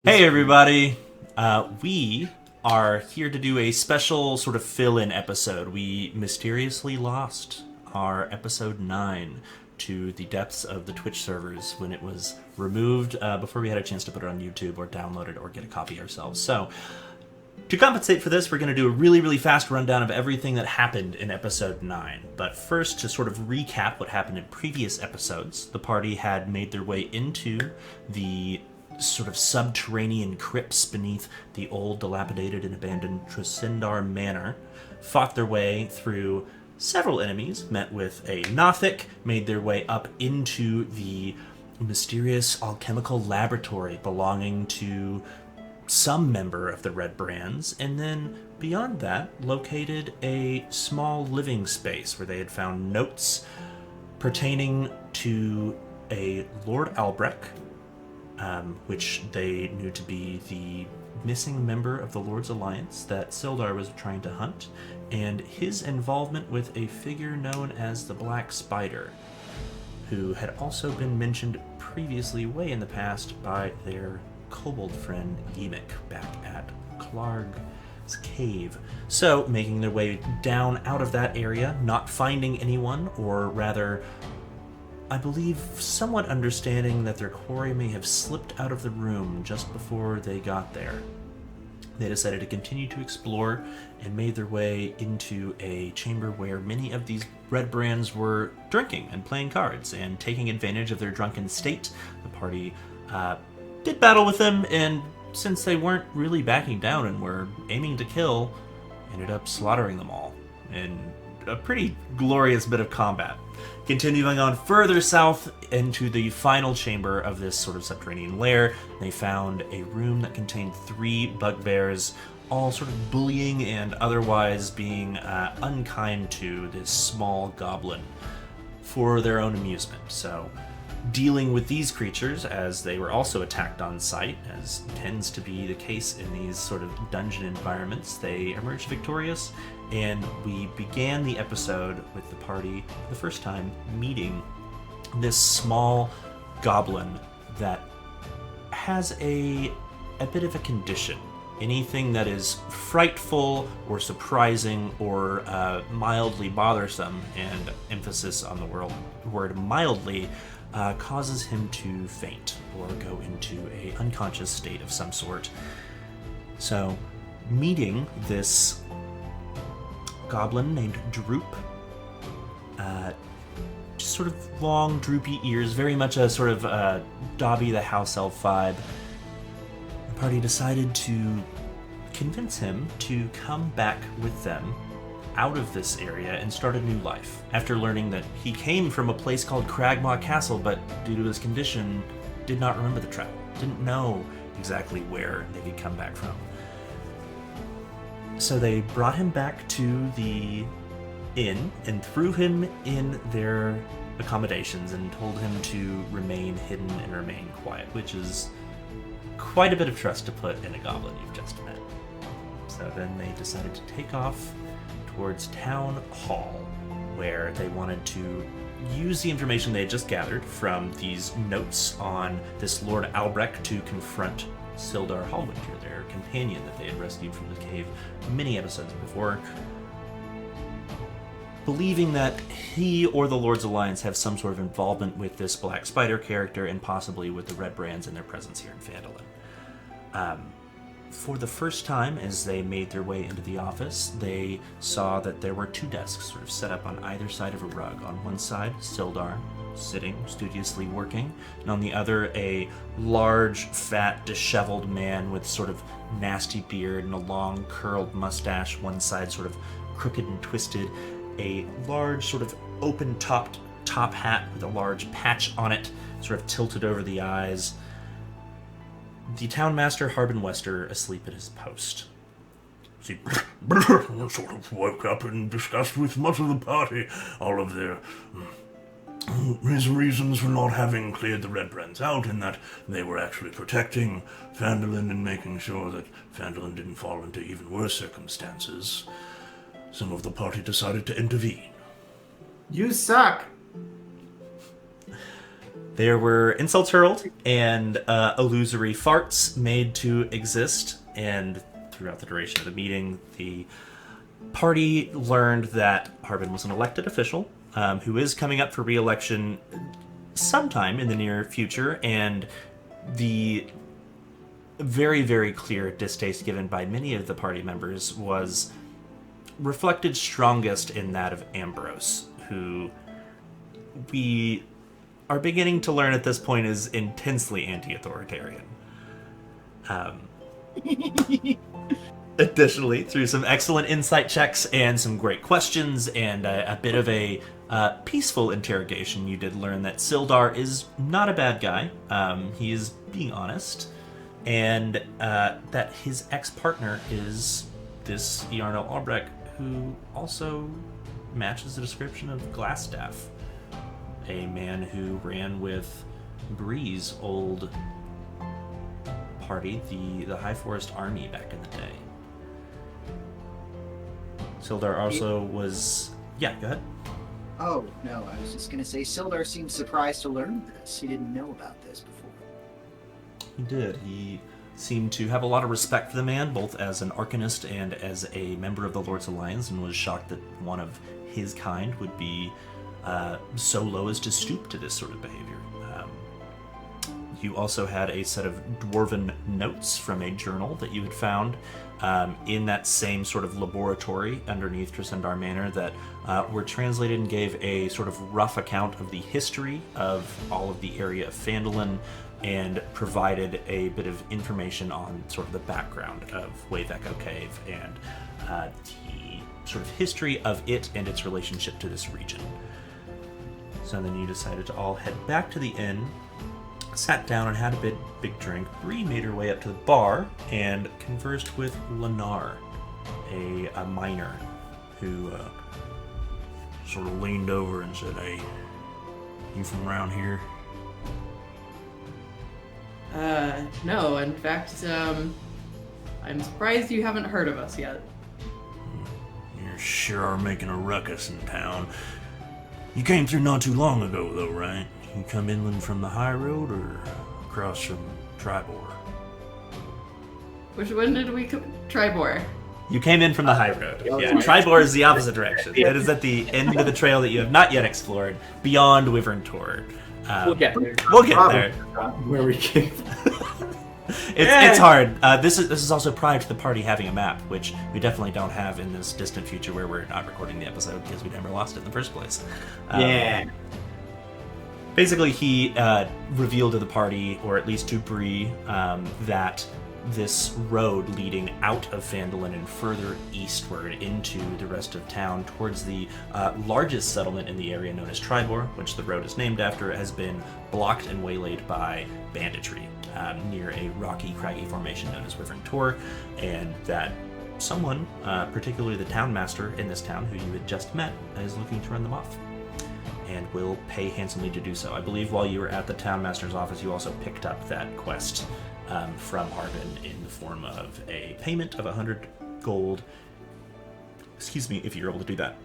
Hey everybody! We are here to do a special sort of fill-in episode. We mysteriously lost our episode 9 to the depths of the Twitch servers when it was removed before we had a chance to put it on YouTube or download it or get a copy ourselves. So, to compensate for this, we're going to do a really fast rundown of everything that happened in episode 9. But first, to sort of recap what happened in previous episodes, the party had made their way into the sort of subterranean crypts beneath the old, dilapidated, and abandoned Tresendar Manor, fought their way through several enemies, met with a Nothic, made their way up into the mysterious alchemical laboratory belonging to some member of the Red Brands, and then beyond that, located a small living space where they had found notes pertaining to a Lord Albrecht, which they knew to be the missing member of the Lord's Alliance that Sildar was trying to hunt, and his involvement with a figure known as the Black Spider, who had also been mentioned previously way in the past by their kobold friend Ymik back at Clarg's cave. So, making their way down out of that area, not finding anyone, or rather, I believe, somewhat understanding that their quarry may have slipped out of the room just before they got there. They decided to continue to explore and made their way into a chamber where many of these Red Brands were drinking and playing cards, and taking advantage of their drunken state, the party did battle with them, and since they weren't really backing down and were aiming to kill, ended up slaughtering them all in a pretty glorious bit of combat. Continuing on further south into the final chamber of this sort of subterranean lair, they found a room that contained 3 bugbears, all sort of bullying and otherwise being unkind to this small goblin for their own amusement. So, dealing with these creatures, as they were also attacked on sight, as tends to be the case in these sort of dungeon environments, they emerged victorious, and we began the episode with the party, for the first time, meeting this small goblin that has a bit of a condition. Anything that is frightful or surprising or mildly bothersome, and emphasis on the word mildly, causes him to faint or go into a unconscious state of some sort. So, meeting this goblin named Droop, sort of long, droopy ears, very much a sort of Dobby the house elf vibe, the party decided to convince him to come back with them out of this area and start a new life, after learning that he came from a place called Cragmaw Castle, but due to his condition, did not remember the travel, didn't know exactly where they could come back from. So they brought him back to the inn and threw him in their accommodations and told him to remain hidden and remain quiet, which is quite a bit of trust to put in a goblin you've just met. So then they decided to take off towards Town Hall, where they wanted to use the information they had just gathered from these notes on this Lord Albrecht to confront Sildar Hallwinter, their companion that they had rescued from the cave many episodes before, believing that he or the Lord's Alliance have some sort of involvement with this Black Spider character and possibly with the Red Brands and their presence here in Phandalin. For the first time, as they made their way into the office, they saw that there were 2 desks sort of set up on either side of a rug. On one side, Sildar, sitting, studiously working, and on the other, a large, fat, disheveled man with sort of nasty beard and a long, curled mustache, one side sort of crooked and twisted, a large, sort of open-topped top hat with a large patch on it, sort of tilted over the eyes. The townmaster, Harbin Wester, asleep at his post. He sort of woke up and discussed with much of the party all of their his reasons for not having cleared the Red Brands out, and that they were actually protecting Phandalin and making sure that Phandalin didn't fall into even worse circumstances. Some of the party decided to intervene. You suck. There were insults hurled and illusory farts made to exist, and throughout the duration of the meeting, the party learned that Harbin was an elected official who is coming up for re-election sometime in the near future, and the very, very clear distaste given by many of the party members was reflected strongest in that of Ambrose, who we are beginning to learn at this point is intensely anti-authoritarian. Additionally, through some excellent insight checks and some great questions and a bit of a peaceful interrogation, you did learn that Sildar is not a bad guy. He is being honest, and that his ex-partner is this Yarno Albrecht, who also matches the description of Glassstaff, a man who ran with Bree's old party, the High Forest Army back in the day. Sildar also was... Yeah, go ahead. Oh, no, I was just going to say Sildar seemed surprised to learn this. He didn't know about this before. He did. He seemed to have a lot of respect for the man, both as an Arcanist and as a member of the Lord's Alliance, and was shocked that one of his kind would be so low as to stoop to this sort of behavior. You also had a set of dwarven notes from a journal that you had found in that same sort of laboratory underneath Trisendar Manor that were translated and gave a sort of rough account of the history of all of the area of Phandalin and provided a bit of information on sort of the background of Wave Echo Cave and the sort of history of it and its relationship to this region. So then you decided to all head back to the inn, sat down and had a big drink. Bree made her way up to the bar and conversed with Lennar, a miner, who sort of leaned over and said, "Hey, you from around here?" No. In fact, I'm surprised you haven't heard of us yet. You sure are making a ruckus in town. You came through not too long ago, though, right? You come inland from the high road or across from Tribor? Which one did we come? Tribor. You came in from the high road. Yeah, Tribor is the opposite direction. It is at the end of the trail that you have not yet explored, beyond Wyvern Tor. We'll get there. We'll get there. Where we came It's hard. This is also prior to the party having a map, which we definitely don't have in this distant future where we're not recording the episode because we never lost it in the first place. Yeah. Basically, he revealed to the party, or at least to Bree, that this road leading out of Phandalin and further eastward into the rest of town towards the largest settlement in the area known as Tribor, which the road is named after, has been blocked and waylaid by banditry near a rocky, craggy formation known as Wyvern Tor, and that someone, particularly the townmaster in this town who you had just met, is looking to run them off and will pay handsomely to do so. I believe while you were at the townmaster's office, you also picked up that quest from Harbin in the form of a payment of 100 gold. Excuse me, if you're able to do that.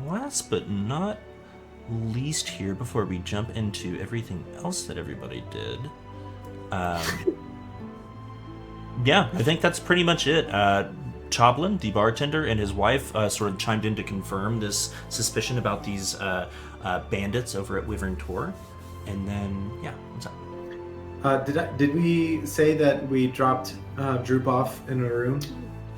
Last but not least here, before we jump into everything else that everybody did, yeah, I think that's pretty much it. Choblin, the bartender, and his wife sort of chimed in to confirm this suspicion about these bandits over at Wyvern Tor. And then, yeah, what's up? Did we say that we dropped Droop off in a room?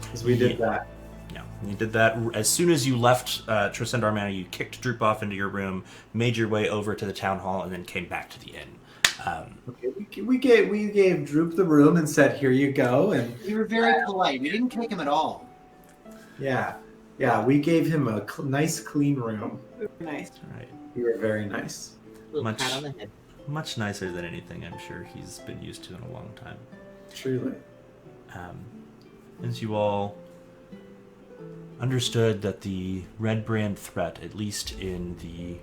Because we did that. Yeah, you did that. As soon as you left Trisendar Manor, you kicked Droop off into your room, made your way over to the town hall, and then came back to the inn. Okay, we gave Droop the room and said, "Here you go." And We were very polite. We didn't kick him at all. yeah, we gave him a nice, clean room. Nice. Right. We were very nice. Little Much- pat on the head. Much nicer than anything I'm sure he's been used to in a long time. Truly. As you all understood that the Red Brand threat, at least in the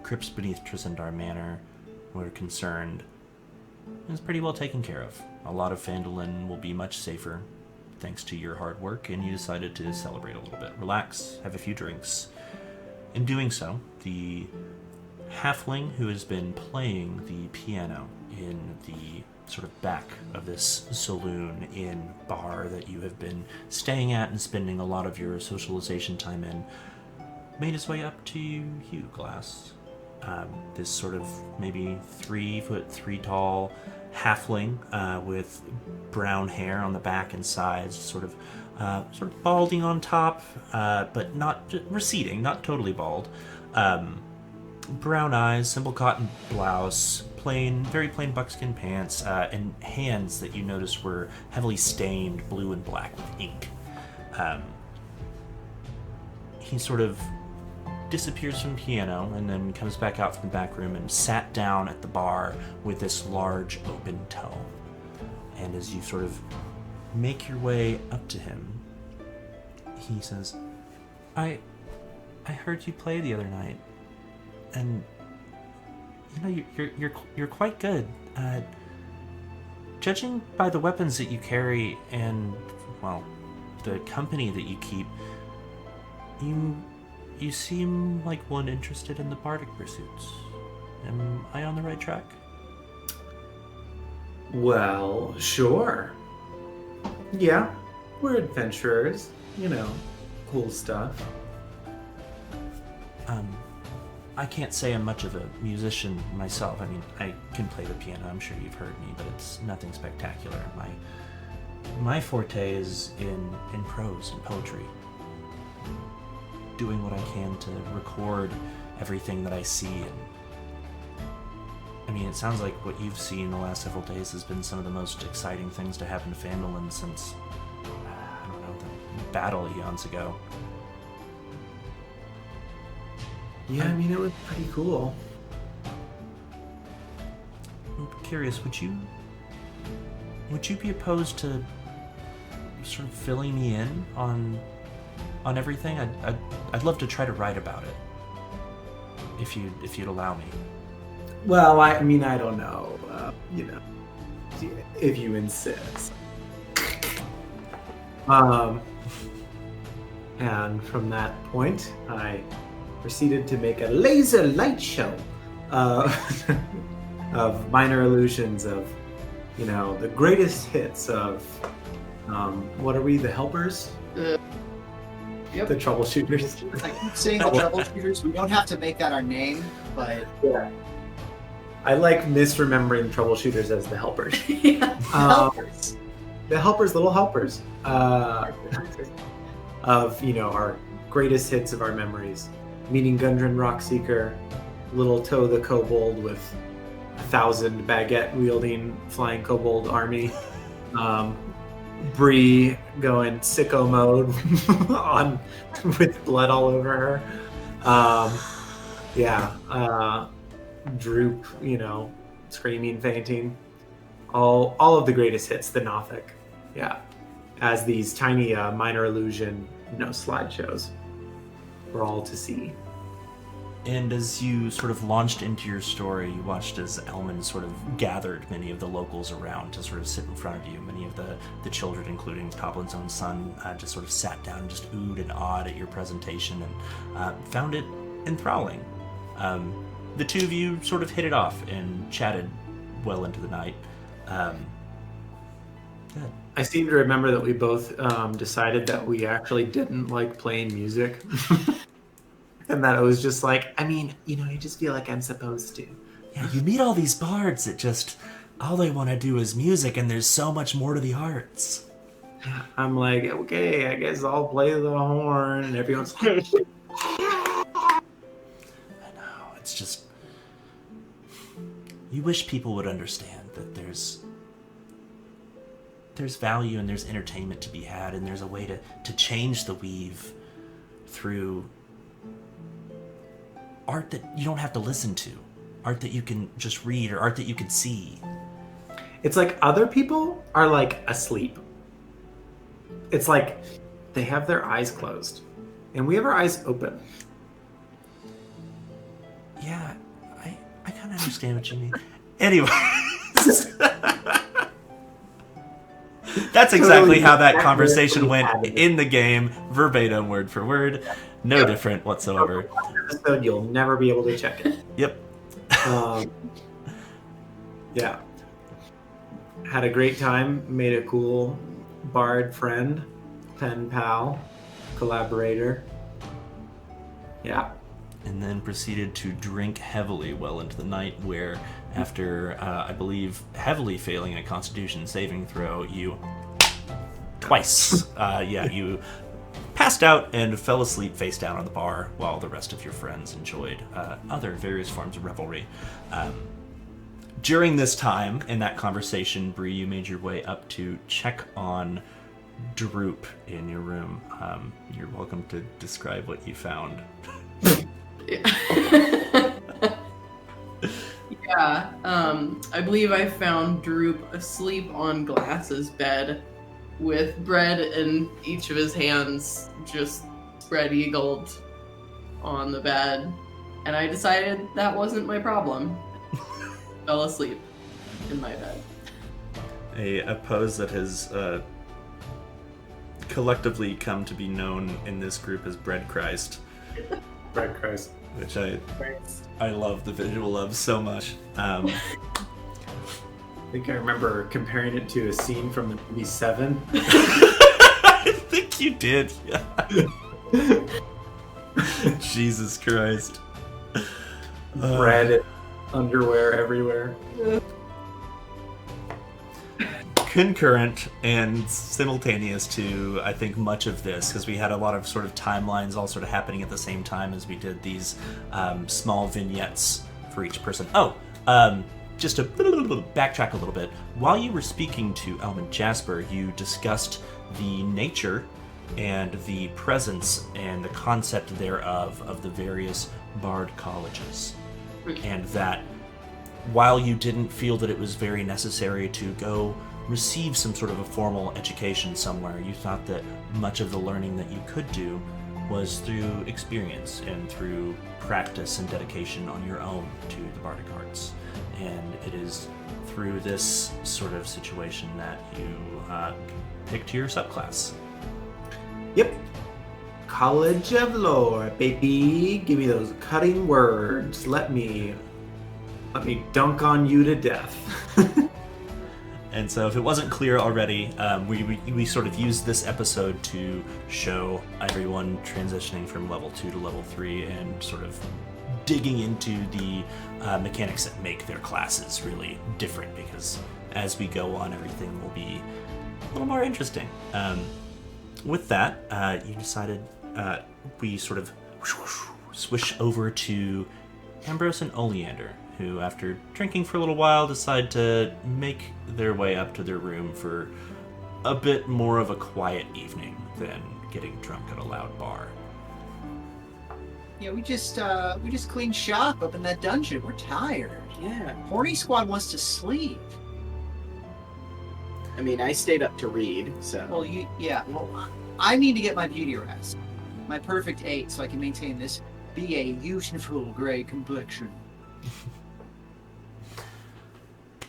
crypts beneath Trisendar Manor, were concerned, is pretty well taken care of. A lot of Phandalin will be much safer thanks to your hard work, and you decided to celebrate a little bit. Relax, have a few drinks. In doing so, the halfling who has been playing the piano in the sort of back of this saloon inn bar that you have been staying at and spending a lot of your socialization time in, made his way up to you, Glass. This sort of maybe 3'3" tall halfling with brown hair on the back and sides, sort of balding on top, but not receding, not totally bald. Brown eyes, simple cotton blouse, very plain buckskin pants, and hands that you noticed were heavily stained blue and black with ink. He sort of disappears from the piano and then comes back out from the back room and sat down at the bar with this large open toe. And as you sort of make your way up to him, he says, I heard you play the other night, and you're quite good. Judging by the weapons that you carry and, well, the company that you keep, you seem like one interested in the bardic pursuits. Am I on the right track? Well, sure. Yeah, we're adventurers. Cool stuff. I can't say I'm much of a musician myself. I mean, I can play the piano, I'm sure you've heard me, but it's nothing spectacular. My forte is in prose and poetry. Doing what I can to record everything that I see. And I mean, it sounds like what you've seen the last several days has been some of the most exciting things to happen to Fandolin since, I don't know, the battle eons ago. Yeah, I mean, it was pretty cool. I'm curious, would you be opposed to sort of filling me in on everything? I'd love to try to write about it, if you'd allow me. Well, I mean, I don't know. If you insist. And from that point, I proceeded to make a laser light show of minor illusions of, the greatest hits of, what are we, the helpers? Yep. The troubleshooters. I keep saying the troubleshooters. We don't have to make that our name, but Yeah. I like misremembering troubleshooters as the helpers. Yeah. helpers. The helpers, little helpers. Of, our greatest hits of our memories. Meeting Gundren Rockseeker, Little Toe the Kobold with 1,000 baguette-wielding flying kobold army. Bree going sicko mode with blood all over her. Droop, screaming, fainting. All of the greatest hits, the Nothic. Yeah. As these tiny minor illusion, slideshows for all to see. And as you sort of launched into your story, you watched as Elman sort of gathered many of the locals around to sort of sit in front of you. Many of the children, including Toplin's own son, just sort of sat down and just oohed and awed at your presentation and found it enthralling. The two of you sort of hit it off and chatted well into the night. Good. I seem to remember that we both decided that we actually didn't like playing music. And that it was just like, I just feel like I'm supposed to. Yeah, you meet all these bards that just, all they want to do is music, and there's so much more to the arts. I'm like, okay, I guess I'll play the horn. And everyone's like, I know, it's just, you wish people would understand that there's value and there's entertainment to be had, and there's a way to change the weave through art that you don't have to listen to, art that you can just read, or art that you can see. it's like other people are like asleep. It's like they have their eyes closed and we have our eyes open. Yeah, I kind of understand what you mean. Anyway. That's exactly how that Exactly conversation what we went had. in the game, verbatim, word for word. No different whatsoever. Episode, you'll never be able to check it. Yep. Um, yeah. Had a great time. Made a cool bard friend, pen pal, collaborator. Yeah. And then proceeded to drink heavily well into the night, where after, I believe, heavily failing a constitution saving throw, you twice, you passed out and fell asleep face down on the bar while the rest of your friends enjoyed other various forms of revelry. During this time, in that conversation, Bree, you made your way up to check on Droop in your room. You're welcome to describe what you found. Yeah, I believe I found Droop asleep on Glass's bed with bread in each of his hands, just spread eagled on the bed. And I decided that wasn't my problem. Fell asleep in my bed. A pose that has collectively come to be known in this group as Bread Christ, Bread Christ. which I love the visual of so much. I think I remember comparing it to a scene from the movie Seven. I think you did. Yeah. Jesus Christ. Bread and underwear everywhere. Concurrent and simultaneous to, I think, much of this, because we had a lot of sort of timelines all sort of happening at the same time as we did these small vignettes for each person. Just to backtrack a little bit, while you were speaking to Elman Jasper, you discussed the nature and the presence and the concept thereof of the various Bard colleges. And that while you didn't feel that it was very necessary to go receive some sort of a formal education somewhere, you thought that much of the learning that you could do was through experience and through practice and dedication on your own to the Bardic arts. And it is through this sort of situation that you picked your subclass. Yep. College of Lore, baby. Give me those cutting words. Let me dunk on you to death. And so if it wasn't clear already, we sort of used this episode to show everyone transitioning from level 2 to level 3 and sort of digging into the mechanics that make their classes really different, because as we go on, everything will be a little more interesting. With that, you decided we sort of swish over to Ambrose and Oleander, who, after drinking for a little while, decide to make their way up to their room for a bit more of a quiet evening than getting drunk at a loud bar. Yeah, we just cleaned shop up in that dungeon. We're tired. Yeah. Horny Squad wants to sleep. I mean, I stayed up to read, so. Well, I need to get my beauty rest. My perfect 8, so I can maintain this beautiful gray complexion.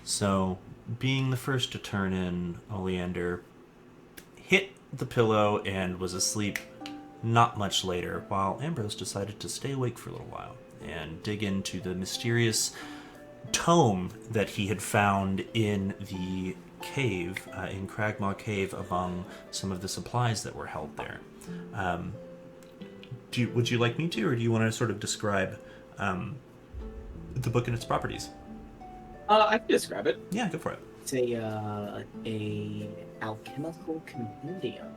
So, being the first to turn in, Oleander hit the pillow and was asleep not much later, while Ambrose decided to stay awake for a little while and dig into the mysterious tome that he had found in the cave, in Cragmaw Cave, among some of the supplies that were held there. Would you like me to, or do you want to sort of describe the book and its properties? I can describe it. Yeah, go for it. It's a alchemical compendium.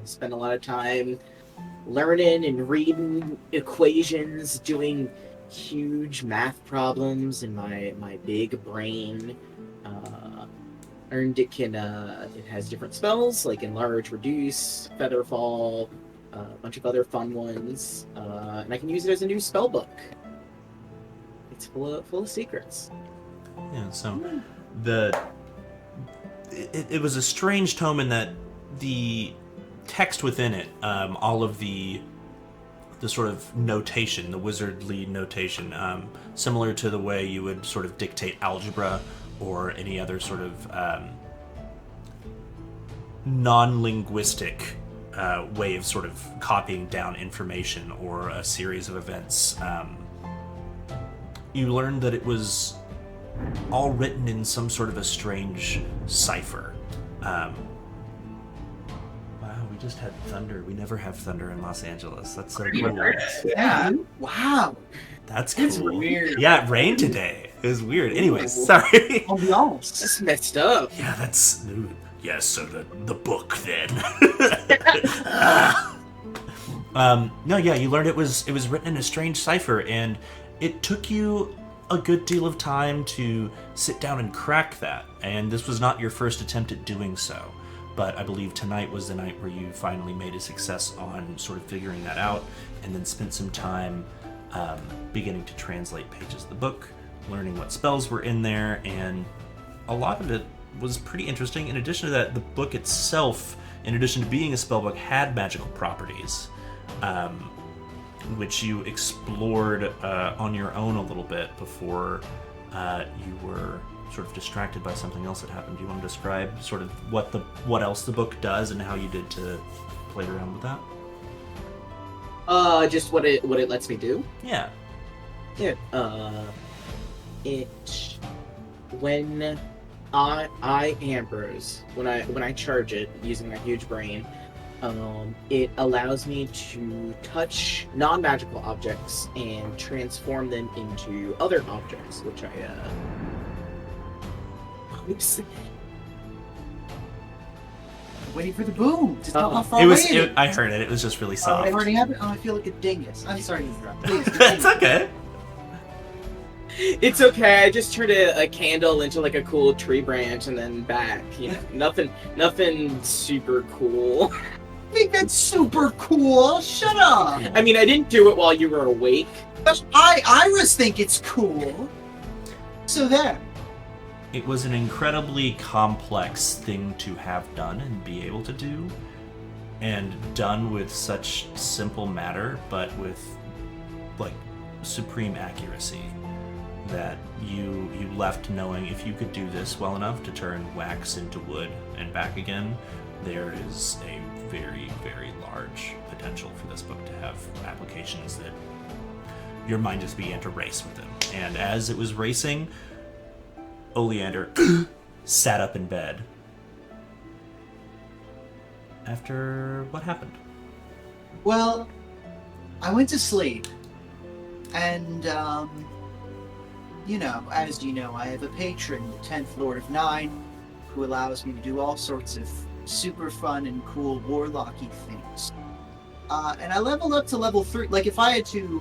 Spent a lot of time learning and reading equations, doing huge math problems in my big brain. Learned it has different spells like enlarge, reduce, feather fall, a bunch of other fun ones, and I can use it as a new spell book. It's full of secrets. Yeah, so it was a strange tome in that the text within it, all of the sort of notation, the wizardly notation, similar to the way you would sort of dictate algebra or any other sort of non-linguistic way of sort of copying down information or a series of events. You learned that it was all written in some sort of a strange cipher. Wow, we just had thunder. We never have thunder in Los Angeles. That's so cool. Yeah. Wow. That's cool. It's weird. Yeah, it rained today. It was weird. Anyways, sorry. Ambiance. That's messed up. Yeah, that's... Yes, so the book then. No, yeah, you learned it was written in a strange cipher, and it took you a good deal of time to sit down and crack that. And this was not your first attempt at doing so, but I believe tonight was the night where you finally made a success on sort of figuring that out, and then spent some time beginning to translate pages of the book, learning what spells were in there, and a lot of it was pretty interesting. In addition to that, the book itself, in addition to being a spellbook, had magical properties, which you explored on your own a little bit before you were sort of distracted by something else that happened. Do you want to describe sort of what else the book does and how you did to play around with that? Just what it lets me do. Yeah. Yeah. When I Ambrose, when I charge it using my huge brain, it allows me to touch non-magical objects and transform them into other objects, which I oops. Waiting for the boom to tell how far It away was. it is. I heard it. It was just really Oh, soft. it already happened? Oh, I feel like a dingus. I'm sorry to interrupt. Please, That's continue. okay. It's okay. I just turned a candle into like a cool tree branch and then back. You know, nothing super cool. I think that's super cool. Shut up. I mean, I didn't do it while you were awake. Iris think it's cool. So there. It was an incredibly complex thing to have done and be able to do, and done with such simple matter, but with like supreme accuracy, that you left knowing if you could do this well enough to turn wax into wood and back again, there is a very, very large potential for this book to have applications that your mind just began to race with them. And as it was racing, Oleander sat up in bed. After what happened? Well, I went to sleep, and, as you know, I have a patron, the 10th Lord of Nine, who allows me to do all sorts of super fun and cool warlocky things. And I leveled up to level 3. Like, if I had to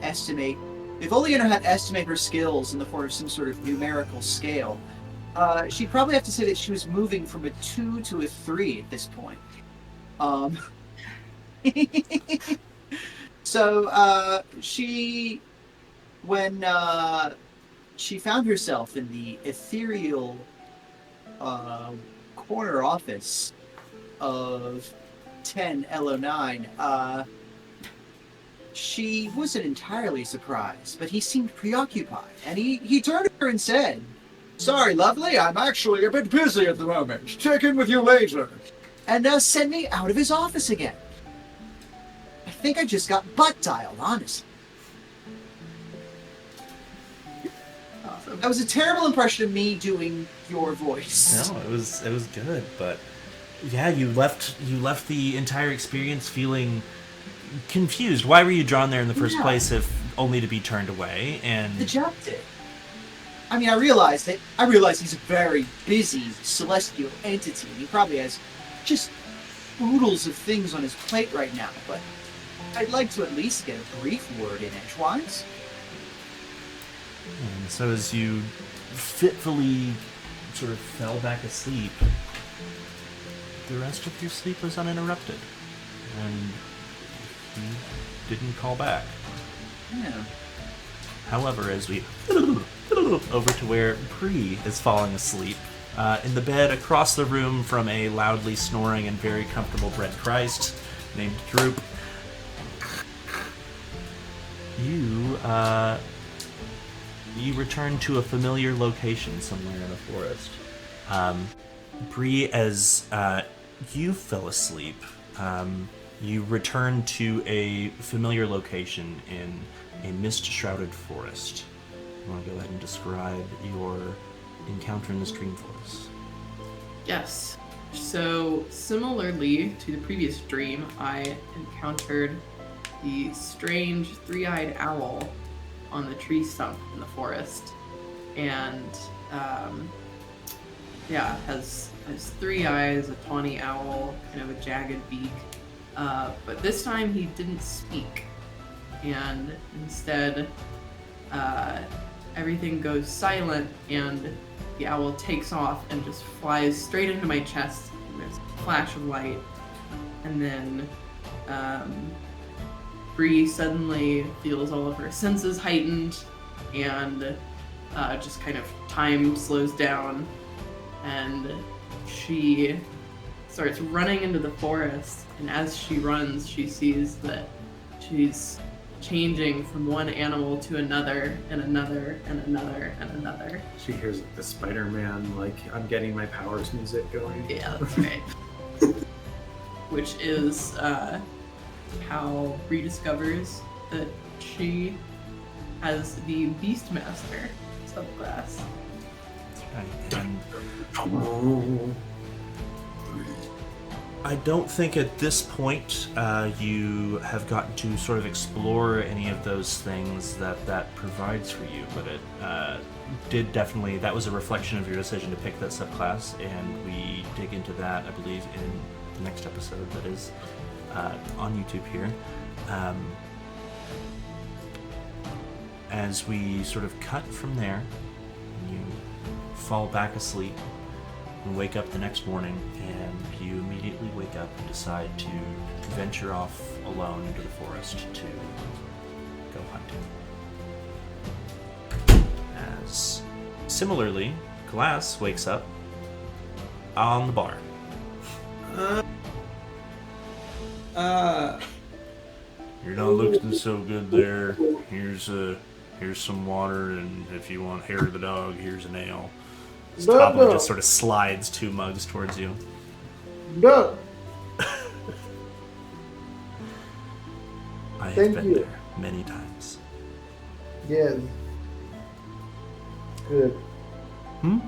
estimate, if Oleander had to estimate her skills in the form of some sort of numerical scale, she'd probably have to say that she was moving from a 2 to a 3 at this point. So, when she found herself in the ethereal corner office of 10 LO9, she wasn't entirely surprised, but he seemed preoccupied, and he turned to her and said, "Sorry, lovely, I'm actually a bit busy at the moment. Check in with you later." And sent me out of his office again. I think I just got butt dialed, honestly. Awesome. That was a terrible impression of me doing your voice. No, it was good, but yeah, you left the entire experience feeling confused. Why were you drawn there in the first place if only to be turned away? And Dejected. I mean, I realize he's a very busy celestial entity. He probably has just oodles of things on his plate right now, but I'd like to at least get a brief word in edgewise. And so as you fitfully sort of fell back asleep, the rest of your sleep was uninterrupted. And he didn't call back. Yeah. However, as we over to where Bree is falling asleep, in the bed across the room from a loudly snoring and very comfortable Bread Christ named Droop, you return to a familiar location somewhere in a forest. Bree, as you fell asleep, you return to a familiar location in a mist-shrouded forest. You want to go ahead and describe your encounter in this dream forest? Yes. So, similarly to the previous dream, I encountered the strange three-eyed owl on the tree stump in the forest. And, has three eyes, a tawny owl, kind of a jagged beak. But this time he didn't speak. And instead, everything goes silent, and the owl takes off and just flies straight into my chest with a flash of light. And then Bree suddenly feels all of her senses heightened, and just kind of time slows down, and she starts running into the forest. And as she runs, she sees that she's changing from one animal to another, and another, and another, and another. She hears the Spider-Man, like, I'm getting my powers music going. Yeah, that's right. Which is how Bree discovers that she has the Beastmaster subclass. That's right. And Oh. I don't think at this point you have gotten to sort of explore any of those things that provides for you, but it did definitely, that was a reflection of your decision to pick that subclass, and we dig into that, I believe, in the next episode that is on YouTube here. As we sort of cut from there, you fall back asleep and wake up the next morning, and you immediately wake up and decide to venture off alone into the forest to go hunting. As similarly, Glass wakes up on the bar. You're not looking so good there. Here's some water, and if you want hair of the dog, here's an ale. Pablo just sort of slides 2 mugs towards you. No. I have Thank been you. there many times. Yes. Good. And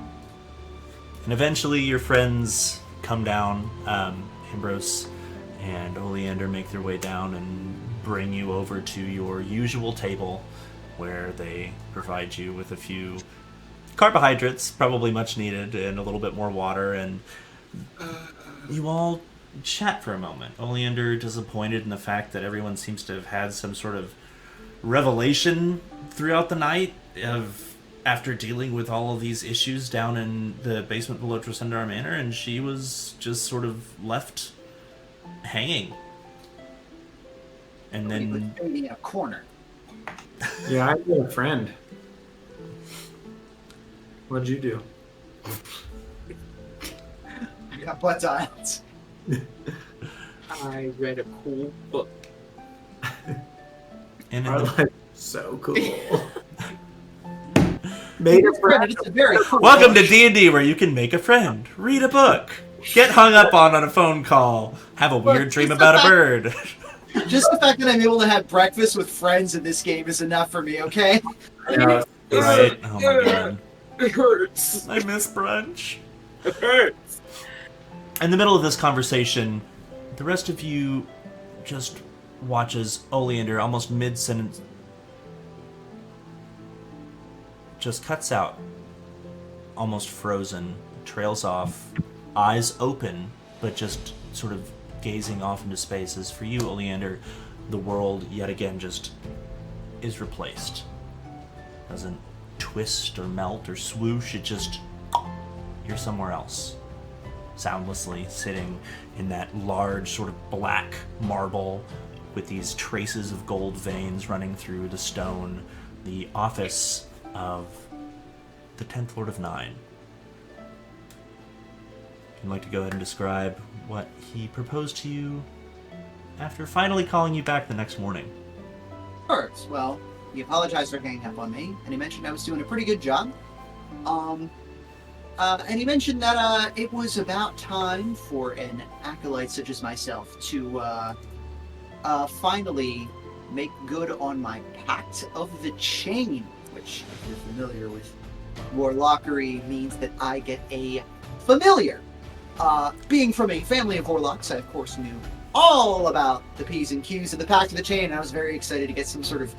eventually your friends come down. Ambrose and Oleander make their way down and bring you over to your usual table, where they provide you with a few carbohydrates, probably much needed, and a little bit more water, and you all chat for a moment. Oleander disappointed in the fact that everyone seems to have had some sort of revelation throughout the night of after dealing with all of these issues down in the basement below Tresendar Manor, and she was just sort of left hanging. And He was then fading in a corner. Yeah, I had a friend. What'd you do? I got butt dials. I read a cool book. and in Our the, life is so cool. Made a friend. It's a very cool welcome to book. D&D, where you can make a friend, read a book, get hung up on a phone call, have a weird dream about a bird. Just the fact that I'm able to have breakfast with friends in this game is enough for me, okay? Yeah, Right? Oh my god. It hurts. I miss brunch. It hurts. In the middle of this conversation, the rest of you just watches Oleander almost mid-sentence just cuts out, almost frozen, trails off, eyes open, but just sort of gazing off into space. As for you, Oleander, the world yet again just is replaced. Doesn't twist or melt or swoosh, it just, you're somewhere else. Soundlessly sitting in that large sort of black marble with these traces of gold veins running through the stone, the office of the 10th Lord of Nine. I'd like to go ahead and describe what he proposed to you after finally calling you back the next morning. First, well, he apologized for ganging up on me, and he mentioned I was doing a pretty good job. And he mentioned that it was about time for an acolyte such as myself to finally make good on my Pact of the Chain, which, if you're familiar with Warlockery, means that I get a familiar. Being from a family of Warlocks, I of course knew all about the P's and Q's of the Pact of the Chain, and I was very excited to get some sort of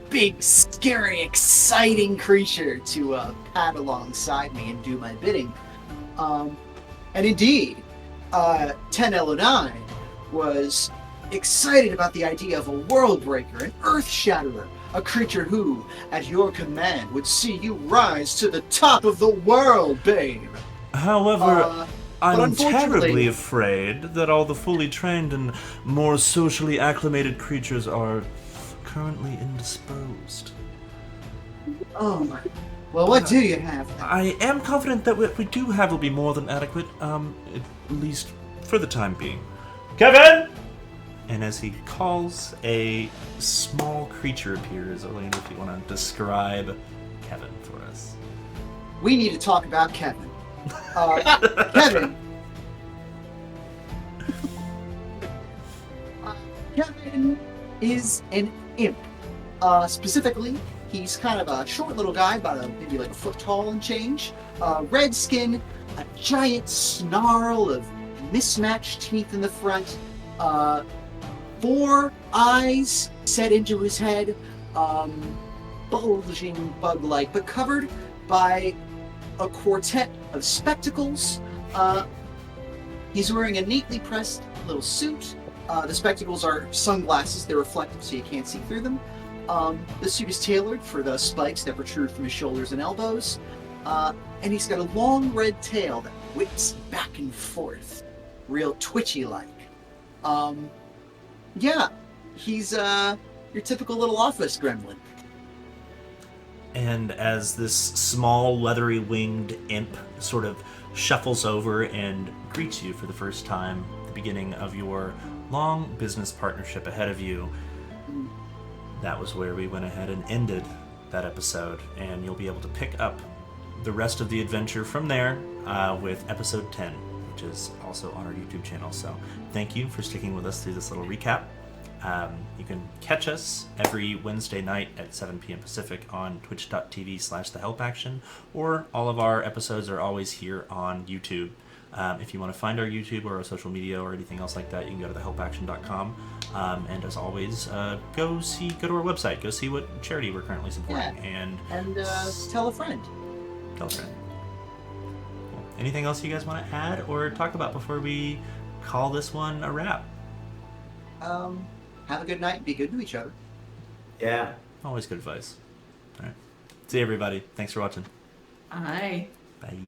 big, scary, exciting creature to pad alongside me and do my bidding. And indeed, 10L09 was excited about the idea of a world breaker, an earth shatterer, a creature who, at your command, would see you rise to the top of the world, babe. However, but I'm unfortunately- terribly afraid that all the fully trained and more socially acclimated creatures are currently indisposed. Oh my. Well, what do you have? I am confident that what we do have will be more than adequate, at least for the time being. Kevin! And as he calls, a small creature appears. Oleander, if you want to describe Kevin for us. We need to talk about Kevin. Kevin. Kevin is an imp. Specifically, he's kind of a short little guy, about maybe like a foot tall and change. Red skin, a giant snarl of mismatched teeth in the front. 4 eyes set into his head, bulging bug-like, but covered by a quartet of spectacles. He's wearing a neatly pressed little suit. The spectacles are sunglasses. They're reflective, so you can't see through them. The suit is tailored for the spikes that protrude from his shoulders and elbows. And he's got a long red tail that whips back and forth, real twitchy-like. Yeah, he's your typical little office gremlin. And as this small, leathery winged imp sort of shuffles over and greets you for the first time, at the beginning of your long business partnership ahead of you, that was where we went ahead and ended that episode. And you'll be able to pick up the rest of the adventure from there with episode 10, which is also on our YouTube channel. So thank you for sticking with us through this little recap. You can catch us every Wednesday night at 7 p.m. Pacific on twitch.tv/thehelpaction, or all of our episodes are always here on YouTube. If you want to find our YouTube or our social media or anything else like that, you can go to thehelpaction.com. And as always, go to our website, go see what charity we're currently supporting, and Tell a friend. tell a friend. Cool. Anything else you guys want to add or talk about before we call this one a wrap? Have a good night and be good to each other. Yeah. Always good advice. All right. See you, everybody. Thanks for watching. Aye.